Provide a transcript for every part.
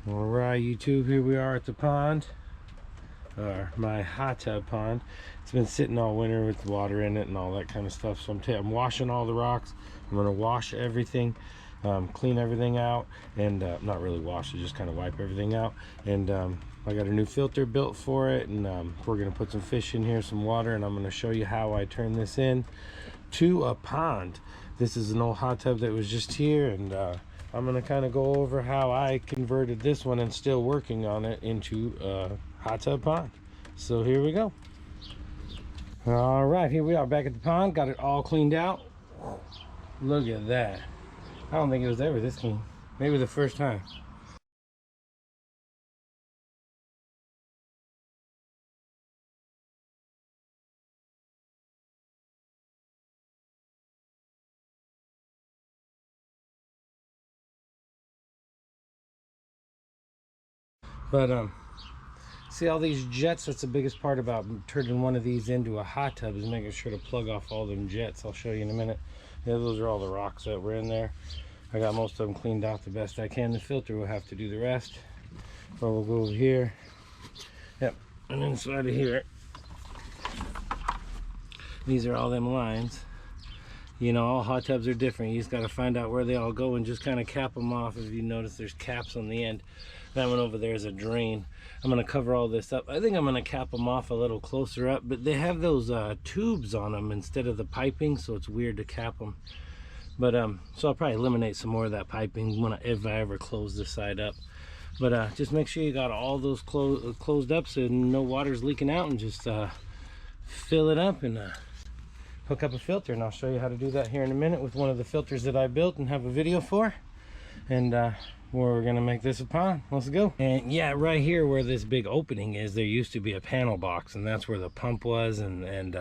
All right, YouTube, here we are at the pond, or my hot tub pond. It's been sitting all winter with water in it and all that kind of stuff. So I'm washing all the rocks. I'm gonna wash everything, clean everything out, and not really wash it, just kind of wipe everything out. And I got a new filter built for it, and we're gonna put some fish in here, some water, and I'm gonna show you how I turn this in to a pond. This is an old hot tub that was just here, and I'm gonna kind of go over how I converted this one and still working on it into a hot tub pond. So here we go. All right, here we are back at the pond. Got it all cleaned out. Look at that. I don't think it was ever this clean. Maybe the first time. But see all these jets? That's the biggest part about turning one of these into a hot tub, is making sure to plug off all them jets. I'll show you in a minute. Yeah, those are all the rocks that were in there. I got most of them cleaned out the best I can. The filter will have to do the rest. But we'll go over here. Yep, and inside of here, these are all them lines. You know, all hot tubs are different. You just got to find out where they all go and just kind of cap them off. If you notice, there's caps on the end. That one over there is a drain. I'm going to cover all this up. I think I'm going to cap them off a little closer up, but they have those tubes on them instead of the piping, so it's weird to cap them. But so I'll probably eliminate some more of that piping if I ever close this side up. But just make sure you got all those closed up so no water's leaking out, and just fill it up and hook up a filter. And I'll show you how to do that here in a minute with one of the filters that I built and have a video for. And we're gonna make this a pond. Let's go. And yeah, right here where this big opening is, there used to be a panel box, and that's where the pump was, and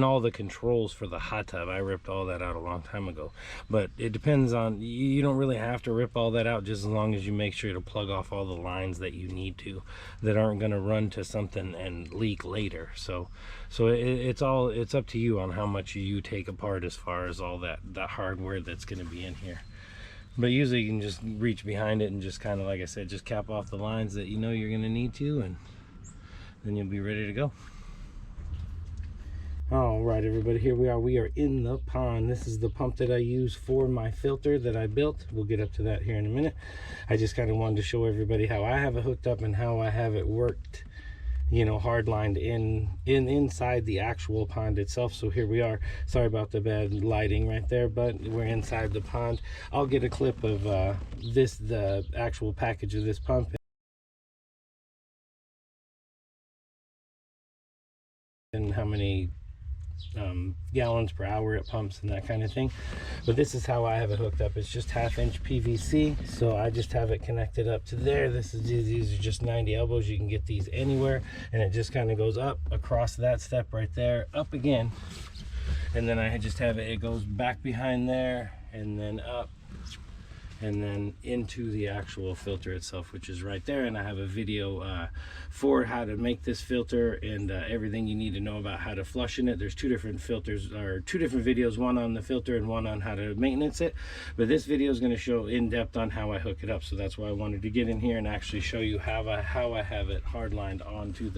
all the controls for the hot tub. I ripped all that out a long time ago. But it depends on, you don't really have to rip all that out, just as long as you make sure to plug off all the lines that you need to, that aren't gonna run to something and leak later. So it's up to you on how much you take apart as far as all that hardware that's gonna be in here. But usually you can just reach behind it and just kind of, like I said, just cap off the lines that you know you're going to need to, and then you'll be ready to go. All right, everybody, here we are. We are in the pond. This is the pump that I use for my filter that I built. We'll get up to that here in a minute. I just kind of wanted to show everybody how I have it hooked up and how I have it worked, you know, hard lined inside the actual pond itself. So here we are. Sorry about the bad lighting right there, but we're inside the pond. I'll get a clip of the actual package of this pump and how many gallons per hour it pumps and that kind of thing. But this is how I have it hooked up. It's just 1/2 inch PVC, so I just have it connected up to there. These are just 90 elbows. You can get these anywhere, and it just kind of goes up across that step right there, up again, and then I just have it goes back behind there and then up and then into the actual filter itself, which is right there. And I have a video for how to make this filter and everything you need to know about how to flush in it. There's 2 different filters, or 2 different videos, one on the filter and one on how to maintenance it. But this video is going to show in depth on how I hook it up, so that's why I wanted to get in here and actually show you how I have it hard lined onto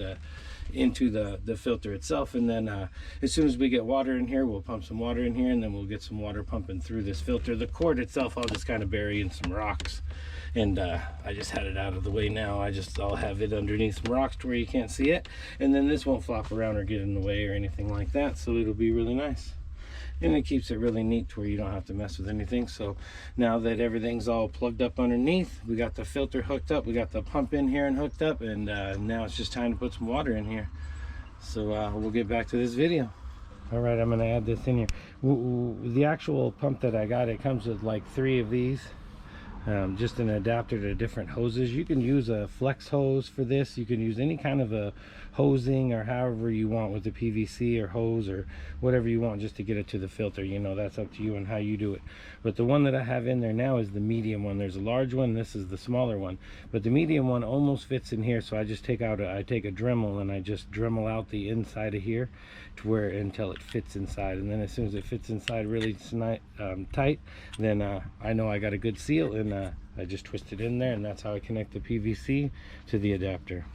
into the filter itself. And then as soon as we get water in here, we'll pump some water in here, and then we'll get some water pumping through this filter. The cord itself, I'll just kind of bury in some rocks, and I just had it out of the way now. I'll have it underneath some rocks to where you can't see it, and then this won't flop around or get in the way or anything like that, so it'll be really nice. And it keeps it really neat to where you don't have to mess with anything. So now that everything's all plugged up underneath, we got the filter hooked up, we got the pump in here and hooked up, and now it's just time to put some water in here. So we'll get back to this video. All right, I'm gonna add this in here. The actual pump that I got, it comes with like 3 of these. Just an adapter to different hoses. You can use a flex hose for this. You can use any kind of a hosing or however you want with the PVC or hose or whatever you want just to get it to the filter. You know, that's up to you and how you do it. But the one that I have in there now is the medium one. There's a large one, this is the smaller one, but the medium one almost fits in here. So I just take a Dremel and I just Dremel out the inside of here to where until it fits inside, and then as soon as it fits inside really tight, then I know I got a good seal, and I just twist it in there, and that's how I connect the PVC to the adapter.